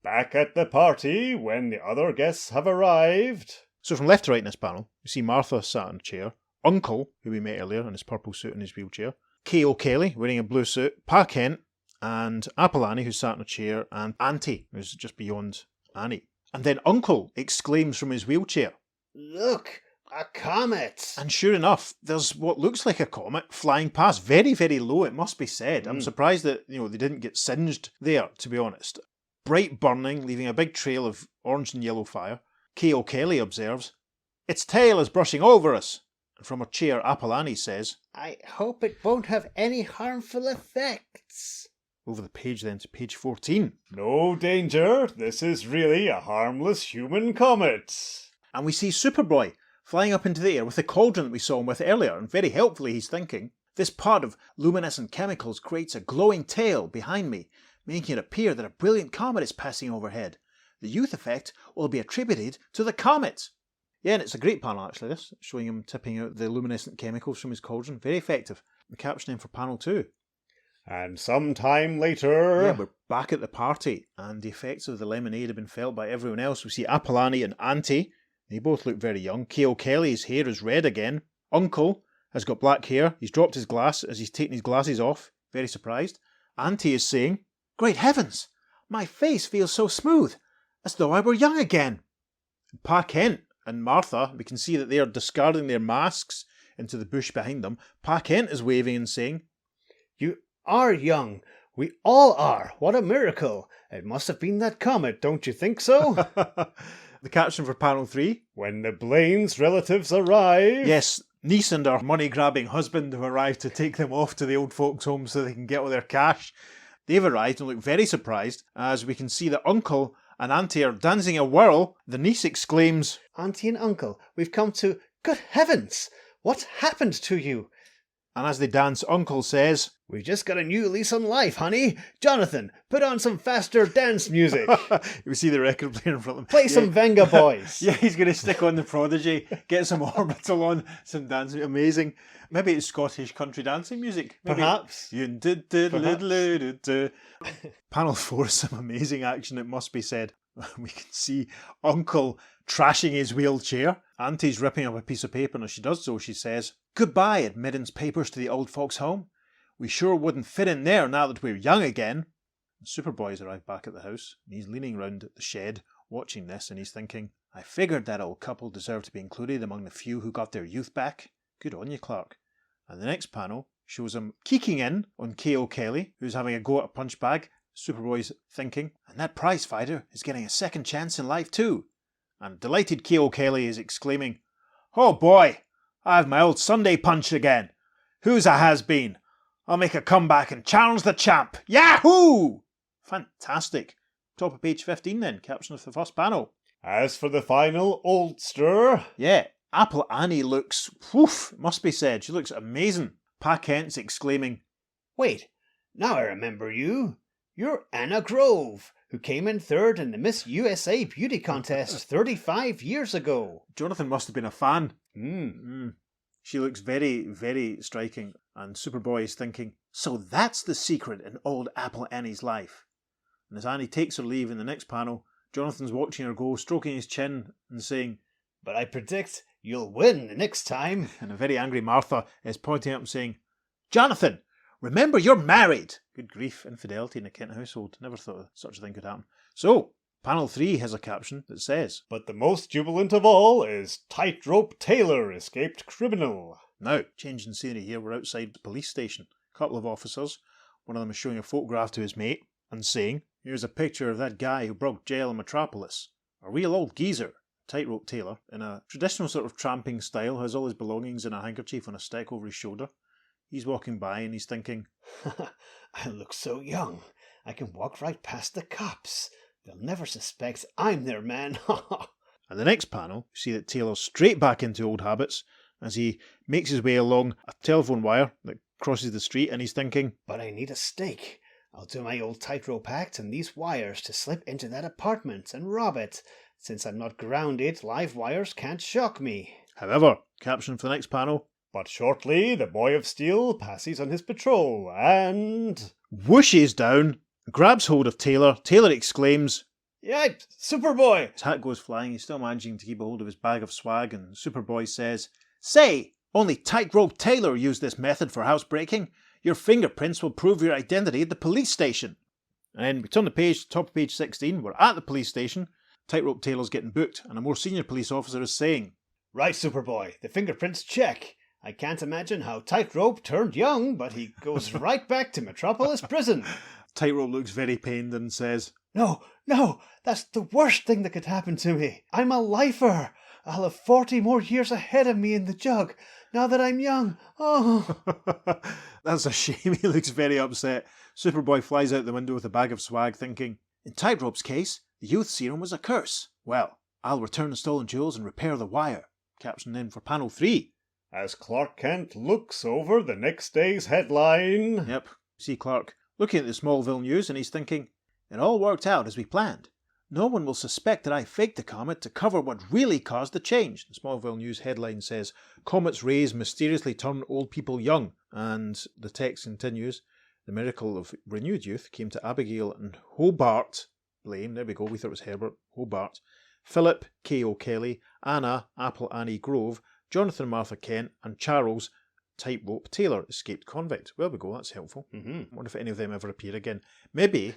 Back at the party when the other guests have arrived. So from left to right in this panel, we see Martha sat in a chair, Uncle, who we met earlier in his purple suit in his wheelchair, K.O. Kelly wearing a blue suit, Pa Kent, and Apolani, who sat in a chair, and Auntie, who's just beyond Annie. And then Uncle exclaims from his wheelchair, Look, a comet! and sure enough, there's what looks like a comet flying past, very, very low, it must be said. I'm surprised that they didn't get singed there, to be honest. Bright burning, leaving a big trail of orange and yellow fire. K.O. Kelly observes, Its tail is brushing over us. And from her chair, Apolani says, I hope it won't have any harmful effects. Over the page then to page 14. No danger, this is really a harmless human comet. And we see Superboy flying up into the air with the cauldron that we saw him with earlier, and very helpfully he's thinking, This pod of luminescent chemicals creates a glowing tail behind me, making it appear that a brilliant comet is passing overhead. The youth effect will be attributed to the comet. Yeah, and it's a great panel actually, this, showing him tipping out the luminescent chemicals from his cauldron. Very effective. The captioning for panel 2. And sometime later... Yeah, we're back at the party, and the effects of the lemonade have been felt by everyone else. We see Apolani and Auntie. They both look very young. K.O. Kelly's hair is red again. Uncle has got black hair. He's dropped his glass as he's taken his glasses off. Very surprised. Auntie is saying, Great heavens! My face feels so smooth, as though I were young again. Pa Kent and Martha, we can see that they are discarding their masks into the bush behind them. Pa Kent is waving and saying, You are young. We all are. What a miracle. It must have been that comet, don't you think so? The caption for panel 3. When the Blaine's relatives arrive... Yes, niece and her money-grabbing husband have arrived to take them off to the old folks' home so they can get all their cash. They've arrived and look very surprised as we can see that Uncle and Auntie are dancing a whirl. The niece exclaims, Auntie and Uncle, we've come to... Good heavens! What's happened to you? and as they dance, Uncle says, We just got a new lease on life, honey. Jonathan, put on some faster dance music. we see the record player in front of him. Play some Venga Boys. Yeah, he's going to stick on the Prodigy, get some Orbital on, some dancing. Amazing. Maybe it's Scottish country dancing music. Maybe. Perhaps. Panel 4 is some amazing action, it must be said. We can see Uncle trashing his wheelchair. Auntie's ripping up a piece of paper, and as she does so, she says, Goodbye, admittance papers to the old folks' home. We sure wouldn't fit in there now that we're young again. And Superboy's arrived back at the house, and he's leaning round at the shed, watching this, and he's thinking, I figured that old couple deserved to be included among the few who got their youth back. Good on you, Clark. And the next panel shows him keeking in on K.O. Kelly, who's having a go at a punch bag. Superboy's thinking, and that prize fighter is getting a second chance in life too. And delighted K.O. Kelly is exclaiming, Oh boy, I have my old Sunday punch again. Who's a has-been? I'll make a comeback and challenge the champ. Yahoo! Fantastic. Top of page 15 then, caption of the first panel. As for the final oldster, Yeah, Apple Annie looks, woof, it must be said, she looks amazing. Pa Kent's exclaiming, Wait, now I remember you. You're Anna Grove, who came in third in the Miss USA Beauty Contest 35 years ago. Jonathan must have been a fan. Hmm. She looks very, very striking. And Superboy is thinking, so that's the secret in old Apple Annie's life. And as Annie takes her leave in the next panel, Jonathan's watching her go, stroking his chin and saying, But I predict you'll win the next time. and a very angry Martha is pointing up and saying, Jonathan, remember you're married. Good grief, infidelity in the Kent household. Never thought such a thing could happen. So, panel 3 has a caption that says, but the most jubilant of all is Tightrope Taylor, escaped criminal. Now, changing scenery here, we're outside the police station. A couple of officers, one of them is showing a photograph to his mate and saying, here's a picture of that guy who broke jail in Metropolis. A real old geezer. Tightrope Taylor, in a traditional sort of tramping style, has all his belongings in a handkerchief on a stick over his shoulder. He's walking by and he's thinking, I look so young. I can walk right past the cops. They'll never suspect I'm their man. And the next panel, you see that Taylor's straight back into old habits as he makes his way along a telephone wire that crosses the street and he's thinking, But I need a stake. I'll do my old tightrope act and these wires to slip into that apartment and rob it. Since I'm not grounded, live wires can't shock me. However, caption for the next panel, But shortly the Boy of Steel passes on his patrol and... whooshes down, grabs hold of Taylor. Taylor exclaims, Yipe, Superboy! his hat goes flying, he's still managing to keep a hold of his bag of swag, and Superboy says, Say, only Tightrope Taylor used this method for housebreaking. Your fingerprints will prove your identity at the police station. And then we turn the page, top of page 16, we're at the police station. Tightrope Taylor's getting booked, and a more senior police officer is saying, Right, Superboy, the fingerprints check. I can't imagine how Tightrope turned young, but he goes right back to Metropolis Prison. Tightrope looks very pained and says, No, that's the worst thing that could happen to me. I'm a lifer. I'll have 40 more years ahead of me in the jug, now that I'm young. Oh. That's a shame, he looks very upset. Superboy flies out the window with a bag of swag thinking, In Tightrope's case, the youth serum was a curse. Well, I'll return the stolen jewels and repair the wire. Caption then for panel 3. As Clark Kent looks over the next day's headline... Yep, see Clark looking at the Smallville news and he's thinking, It all worked out as we planned. No one will suspect that I faked the comet to cover what really caused the change. The Smallville news headline says, Comet's rays mysteriously turn old people young. And the text continues, The miracle of renewed youth came to Abigail and Hobart Blame, there we go, we thought it was Herbert, Hobart, Philip K.O. Kelly, Anna, Apple Annie Grove, Jonathan Martha Kent, and Charles Tightrope Taylor, escaped convict. Well, we go, that's helpful. I wonder if any of them ever appear again. Maybe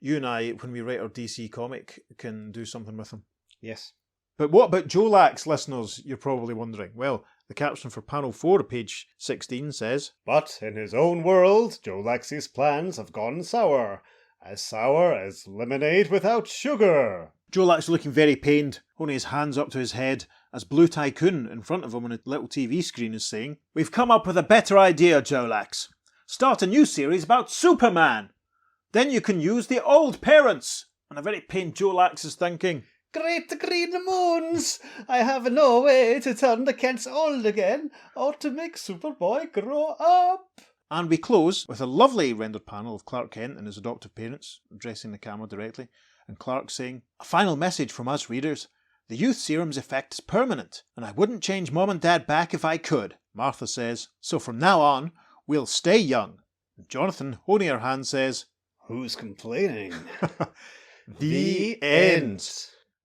you and I, when we write our DC comic, can do something with them. Yes. But what about Jolax, listeners, you're probably wondering? Well, the caption for panel 4 of page 16 says, But in his own world, Jolax's plans have gone sour as lemonade without sugar. Jolax looking very pained, holding his hands up to his head, as Blue Tycoon in front of him on a little TV screen is saying, We've come up with a better idea, Jolax. Start a new series about Superman. Then you can use the old parents. And a very pained Jolax is thinking, Great green moons! I have no way to turn the Kents old again, or to make Superboy grow up. And we close with a lovely rendered panel of Clark Kent and his adoptive parents addressing the camera directly, and Clark saying, A final message from us readers. The youth serum's effect is permanent, and I wouldn't change Mom and Dad back if I could. Martha says, So from now on, we'll stay young. And Jonathan, holding her hand, says, Who's complaining? The end.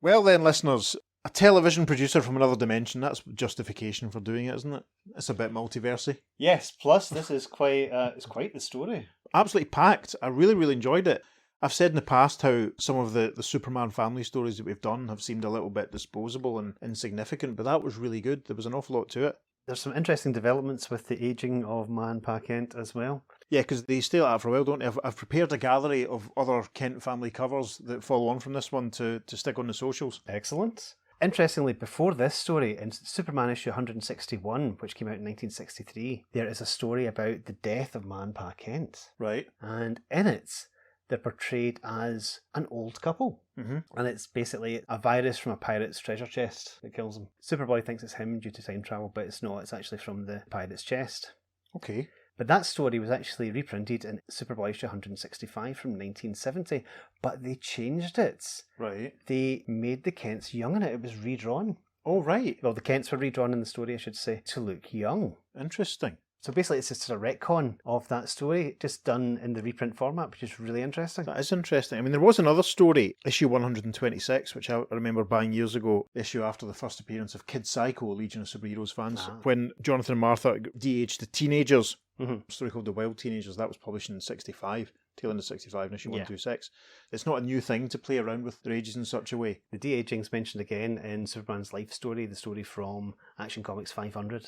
Well then, listeners, a television producer from another dimension, that's justification for doing it, isn't it? It's a bit multiversy. Yes, plus this is quite it's quite the story. Absolutely packed. I really, really enjoyed it. I've said in the past how some of the Superman family stories that we've done have seemed a little bit disposable and insignificant, but that was really good. There was an awful lot to it. There's some interesting developments with the aging of Man Pa Kent as well. Yeah, because they stay like that for a while, don't they? I've prepared a gallery of other Kent family covers that follow on from this one to stick on the socials. Excellent. Interestingly, before this story, in Superman issue 161, which came out in 1963, there is a story about the death of Man Pa Kent. Right. And in it, they're portrayed as an old couple. Mm-hmm. And it's basically a virus from a pirate's treasure chest that kills him. Superboy thinks it's him due to time travel, but it's not. It's actually from the pirate's chest. Okay. But that story was actually reprinted in Superboy issue 165 from 1970, but they changed it. Right. They made the Kents young in it. It was redrawn. Oh, right. Well, the Kents were redrawn in the story, I should say, to look young. Interesting. So basically it's just a retcon of that story, just done in the reprint format, which is really interesting. That is interesting. I mean, there was another story, issue 126, which I remember buying years ago, the issue after the first appearance of Kid Psycho, Legion of Superheroes fans, when Jonathan and Martha de-aged the teenagers. A story called The Wild Teenagers. That was published in 65, tail end of 65, in issue 126. It's not a new thing to play around with their ages in such a way. The de-aging's mentioned again in Superman's life story, the story from Action Comics 500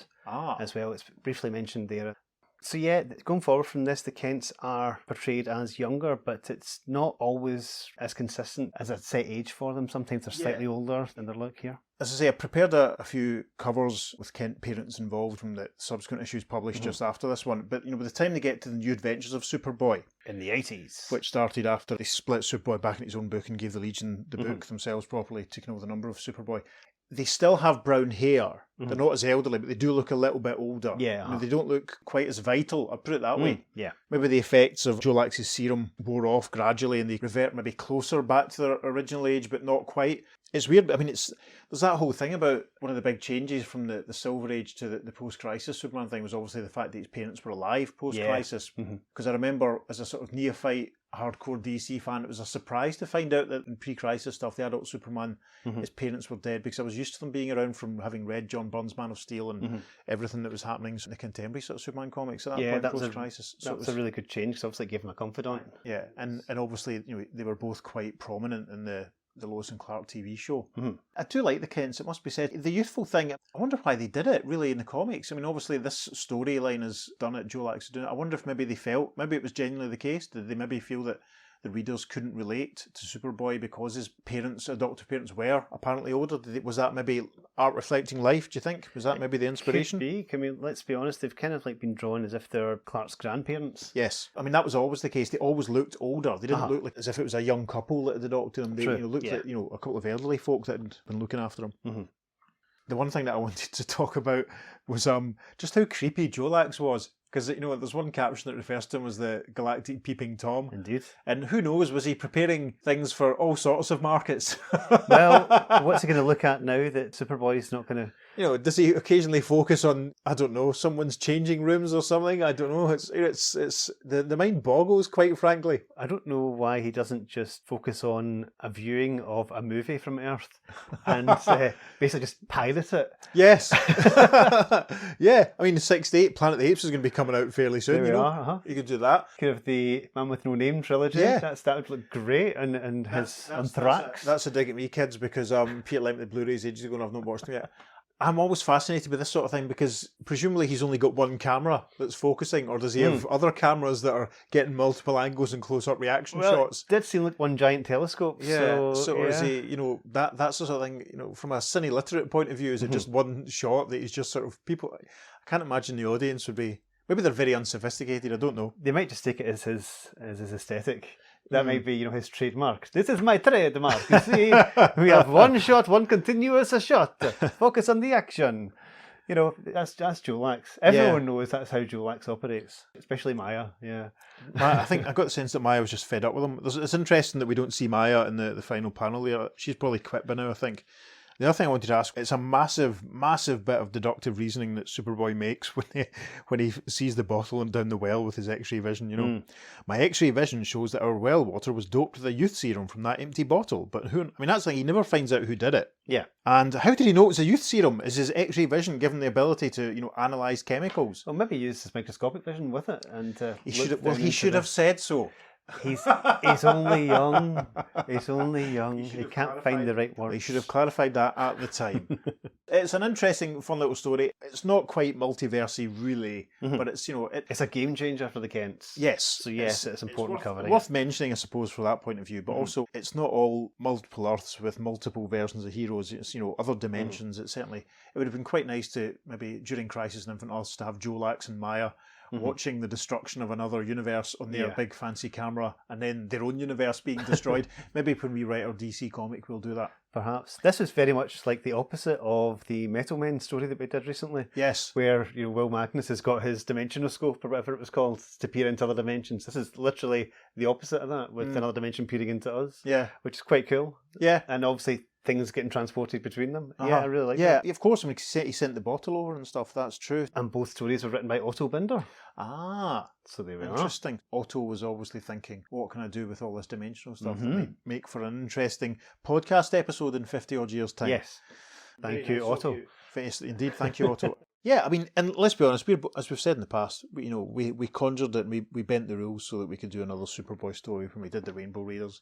as well. It's briefly mentioned there. So yeah, going forward from this, the Kents are portrayed as younger, but it's not always as consistent as a set age for them. Sometimes they're slightly older than their look here. As I say, I prepared a few covers with Kent parents involved from the subsequent issues published just after this one. But, by the time they get to the New Adventures of Superboy, in the 80s, which started after they split Superboy back in his own book and gave the Legion the book themselves properly, taking over the number of Superboy, they still have brown hair. They're not as elderly, but they do look a little bit older. Yeah. They don't look quite as vital, I'll put it that way. Yeah. Maybe the effects of Jolax's serum wore off gradually and they revert maybe closer back to their original age, but not quite. It's weird. I mean, there's that whole thing about one of the big changes from the Silver Age to the post-crisis Superman thing was obviously the fact that his parents were alive post-crisis. Because I remember as a sort of neophyte, hardcore DC fan, it was a surprise to find out that in pre-crisis stuff, the adult Superman, his parents were dead, because I was used to them being around from having read John Byrne's Man of Steel and everything that was happening in the contemporary sort of Superman comics at that point, post-crisis. That was a really good change, because obviously it gave him a confidant. Yeah, and obviously they were both quite prominent in the Lois and Clark TV show. I do like the Kents, it must be said. The youthful thing, I wonder why they did it, really, in the comics. I mean, obviously this storyline has done it, Joe Lax is doing it. I wonder if maybe it was genuinely the case. Did they maybe feel that the readers couldn't relate to Superboy because his adoptive parents were apparently older? Was that maybe art reflecting life, do you think? Was that maybe the inspiration? Could be. I mean, let's be honest, they've kind of been drawn as if they're Clark's grandparents. Yes. I mean, that was always the case. They always looked older. They didn't look like as if it was a young couple that had adopted them. They looked like a couple of elderly folk that had been looking after them. The one thing that I wanted to talk about was just how creepy Jolax was. Because, there's one caption that refers to him as the Galactic Peeping Tom. Indeed. And who knows, was he preparing things for all sorts of markets? Well, what's he going to look at now that Superboy's not going to... does he occasionally focus on, I don't know, someone's changing rooms or something? I don't know. It's the mind boggles, quite frankly. I don't know why he doesn't just focus on a viewing of a movie from Earth and basically just pilot it. Yes. Yeah. I mean, 68, Planet of the Apes is going to be coming out fairly soon. There we are. You could do that. Kind of the Man with No Name trilogy. Yeah. That would look great. And his Anthrax. That's a dig at me, kids, because Peter lent me the Blu-rays ages ago and I've not watched them yet. I'm always fascinated with this sort of thing because presumably he's only got one camera that's focusing, or does he have other cameras that are getting multiple angles and close-up reaction shots? It did seem like one giant telescope. Yeah, so is he, that's the sort of thing, from a cine-literate point of view, is it just one shot that he's just sort of people... I can't imagine the audience would be... Maybe they're very unsophisticated, I don't know. They might just take it as his aesthetic. That might be, his trademark. This is my trademark. You see, we have one shot, one continuous shot. Focus on the action. That's Jolax. Everyone knows that's how Jolax operates, especially Maya. Yeah. I think I got the sense that Maya was just fed up with him. It's interesting that we don't see Maya in the final panel there. She's probably quit by now, I think. The other thing I wanted to ask, it's a massive, massive bit of deductive reasoning that Superboy makes when he sees the bottle and down the well with his X-ray vision, My X-ray vision shows that our well water was doped with a youth serum from that empty bottle. But that's like he never finds out who did it. Yeah. And how did he know it was a youth serum? Is his X-ray vision given the ability to, analyse chemicals? Well, maybe use his microscopic vision with it. And he should have said so. He's only young. He's only young. He can't find the right words. They should have clarified that at the time. It's an interesting, fun little story. It's not quite multiversy, really, but it's, It's a game changer for the Kents. Yes. So yes, it's important covering. Worth mentioning, I suppose, for that point of view, but also it's not all multiple Earths with multiple versions of heroes. It's, other dimensions. It would have been quite nice to, maybe during Crisis on Infinite Earths, to have Jolax and Maya watching the destruction of another universe on their big fancy camera, and then their own universe being destroyed. Maybe when we write our DC comic, we'll do that. Perhaps. This is very much like the opposite of the Metal Men story that we did recently. Yes. Where Will Magnus has got his dimensional scope, or whatever it was called, to peer into other dimensions. This is literally the opposite of that, with another dimension peering into us. Yeah. Which is quite cool. Yeah. And obviously things getting transported between them. Yeah, I really like that. Yeah, of course. I mean, he sent the bottle over and stuff. That's true. And both stories were written by Otto Binder. Ah, so there we are. Interesting. Otto was obviously thinking, what can I do with all this dimensional stuff that might make for an interesting podcast episode in 50 odd years' time? Yes. Thank you, Otto. Yes, indeed, thank you, Otto. Yeah, I mean, and let's be honest, as we've said in the past, we conjured it and we bent the rules so that we could do another Superboy story when we did the Rainbow Raiders.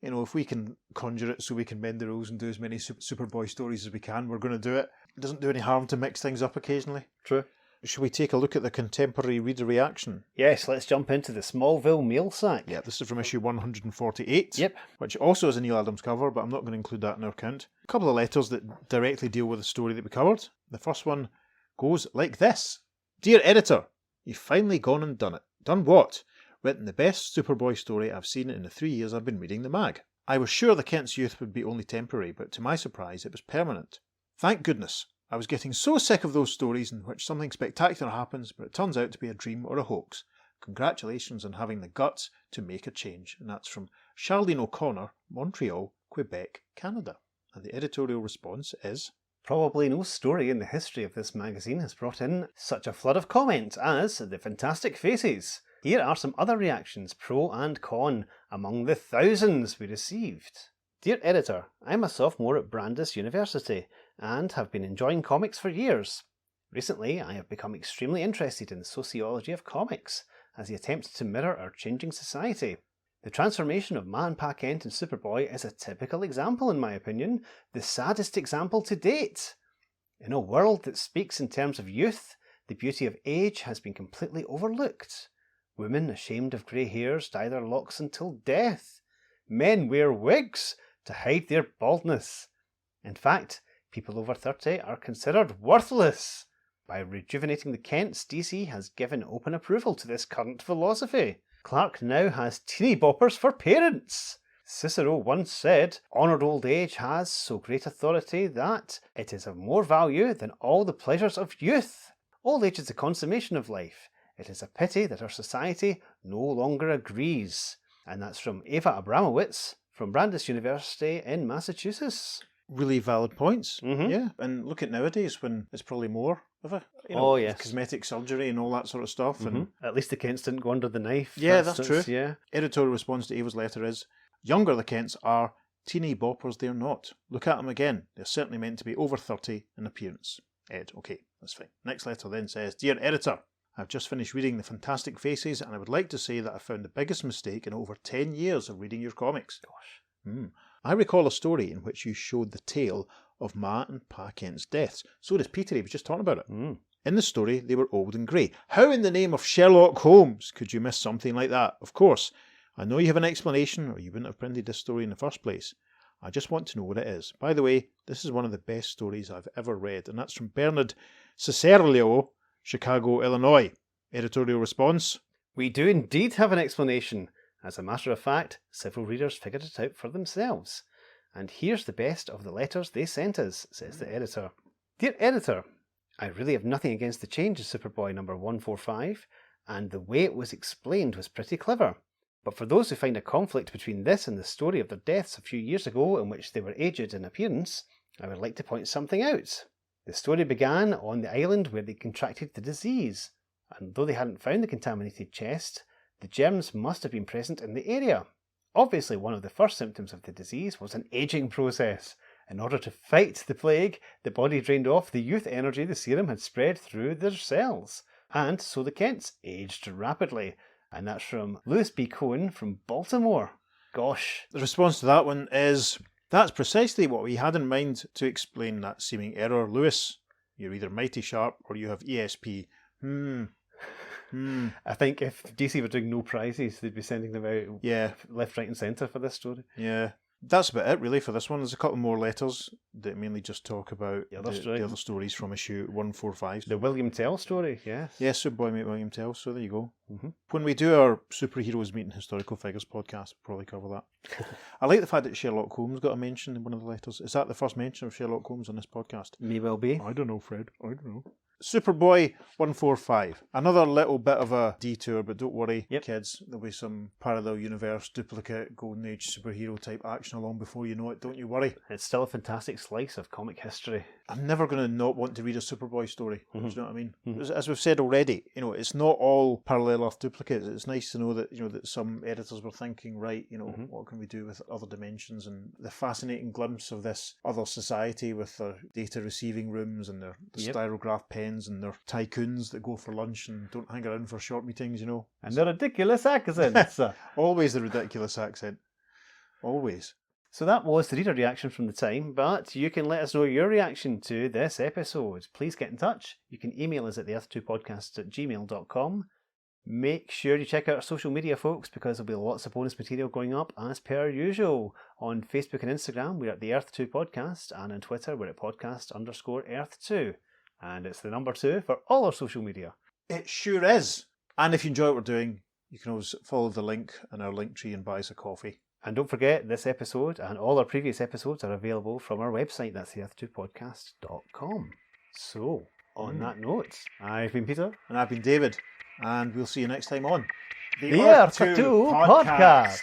If we can conjure it so we can bend the rules and do as many Superboy stories as we can, we're going to do it. It doesn't do any harm to mix things up occasionally. True. Should we take a look at the contemporary reader reaction? Yes, let's jump into the Smallville mail sack. Yeah, this is from issue 148. Yep. Which also has a Neil Adams cover, but I'm not going to include that in our count. A couple of letters that directly deal with the story that we covered. The first one goes like this. Dear editor, you've finally gone and done it. Done what? Written the best Superboy story I've seen in the 3 years I've been reading the mag. I was sure the Kent's youth would be only temporary, but to my surprise it was permanent. Thank goodness. I was getting so sick of those stories in which something spectacular happens, but it turns out to be a dream or a hoax. Congratulations on having the guts to make a change. And that's from Charlene O'Connor, Montreal, Quebec, Canada. And the editorial response is... Probably no story in the history of this magazine has brought in such a flood of comment as The Fantastic Faces. Here are some other reactions, pro and con, among the thousands we received. Dear editor, I'm a sophomore at Brandeis University and have been enjoying comics for years. Recently, I have become extremely interested in the sociology of comics as he attempts to mirror our changing society. The transformation of Man Pa Kent and Superboy is a typical example, in my opinion, the saddest example to date. In a world that speaks in terms of youth, the beauty of age has been completely overlooked. Women ashamed of grey hairs dye their locks until death. Men wear wigs to hide their baldness. In fact, people over 30 are considered worthless. By rejuvenating the Kents, DC has given open approval to this current philosophy. Clark now has teeny boppers for parents. Cicero once said, honoured old age has so great authority that it is of more value than all the pleasures of youth. Old age is the consummation of life. It is a pity that our society no longer agrees. And that's from Eva Abramowitz from Brandeis University in Massachusetts. Really valid points. Yeah, and look at nowadays when it's probably more of a cosmetic surgery and all that sort of stuff. And at least the Kents didn't go under the knife. Yeah, that's true. Yeah. Editorial response to Eva's letter is, younger the Kents are, teeny boppers they're not. Look at them again. They're certainly meant to be over 30 in appearance. Ed, okay, that's fine. Next letter then says, Dear Editor, I've just finished reading The Fantastic Faces and I would like to say that I found the biggest mistake in over 10 years of reading your comics. Gosh. I recall a story in which you showed the tale of Ma and Pa Kent's deaths. So does Peter, he was just talking about it. In the story, they were old and grey. How in the name of Sherlock Holmes could you miss something like that? Of course, I know you have an explanation or you wouldn't have printed this story in the first place. I just want to know what it is. By the way, this is one of the best stories I've ever read, and that's from Bernard Cicerlio, Chicago, Illinois. Editorial response. We do indeed have an explanation. As a matter of fact, several readers figured it out for themselves. And here's the best of the letters they sent us, says the editor. Dear editor, I really have nothing against the change of Superboy number 145, and the way it was explained was pretty clever. But for those who find a conflict between this and the story of their deaths a few years ago in which they were aged in appearance, I would like to point something out. The story began on the island where they contracted the disease, and though they hadn't found the contaminated chest, the germs must have been present in the area. Obviously, one of the first symptoms of the disease was an aging process. In order to fight the plague, the body drained off the youth energy the serum had spread through their cells, and so the Kents aged rapidly, And that's from Lewis B. Cohen from Baltimore. Gosh. The response to that one is, that's precisely what we had in mind to explain that seeming error. Lewis, you're either mighty sharp or you have ESP. I think if DC were doing no prizes, they'd be sending them out left, right and centre for this story. Yeah. That's about it, really, for this one. There's a couple more letters that mainly just talk about the other stories from issue 145. The William Tell story, yes. Yes, Superboy meet William Tell, so there you go. Mm-hmm. When we do our Superheroes Meeting Historical Figures podcast, we'll probably cover that. I like the fact that Sherlock Holmes got a mention in one of the letters. Is that the first mention of Sherlock Holmes on this podcast? May well be. I don't know, Fred. I don't know. Superboy 145. Another little bit of a detour, but don't worry, kids. There'll be some parallel universe, duplicate, golden age superhero type action along before you know it. Don't you worry. It's still a fantastic slice of comic history. I'm never going to not want to read a Superboy story. Do you know what I mean? As we've said already, it's not all parallel Earth duplicates. It's nice to know that that some editors were thinking, right, what can we do with other dimensions, and the fascinating glimpse of this other society with their data receiving rooms and their styrograph pens and their tycoons that go for lunch and don't hang around for short meetings, And the ridiculous accents. Always the ridiculous accent. Always. So that was the reader reaction from the time, but you can let us know your reaction to this episode. Please get in touch. You can email us at the Earth2Podcast@gmail.com. Make sure you check out our social media, folks, because there'll be lots of bonus material going up as per usual. On Facebook and Instagram, we're at the Earth2 Podcast, and on Twitter, we're at podcast_Earth2. And it's the number 2 for all our social media. It sure is. And if you enjoy what we're doing, you can always follow the link in our link tree and buy us a coffee. And don't forget, this episode and all our previous episodes are available from our website. That's the Earth2Podcast.com. So, on that note, I've been Peter. And I've been David. And we'll see you next time on the Earth2 Podcast.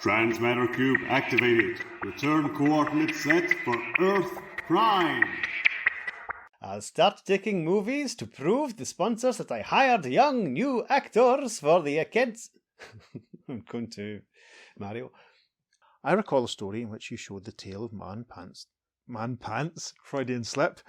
Transmatter cube activated. Return coordinates set for Earth Prime. I'll start taking movies to prove the sponsors that I hired young new actors for the kids. I'm going to Mario. I recall a story in which you showed the tale of Man Pants, Freudian slip,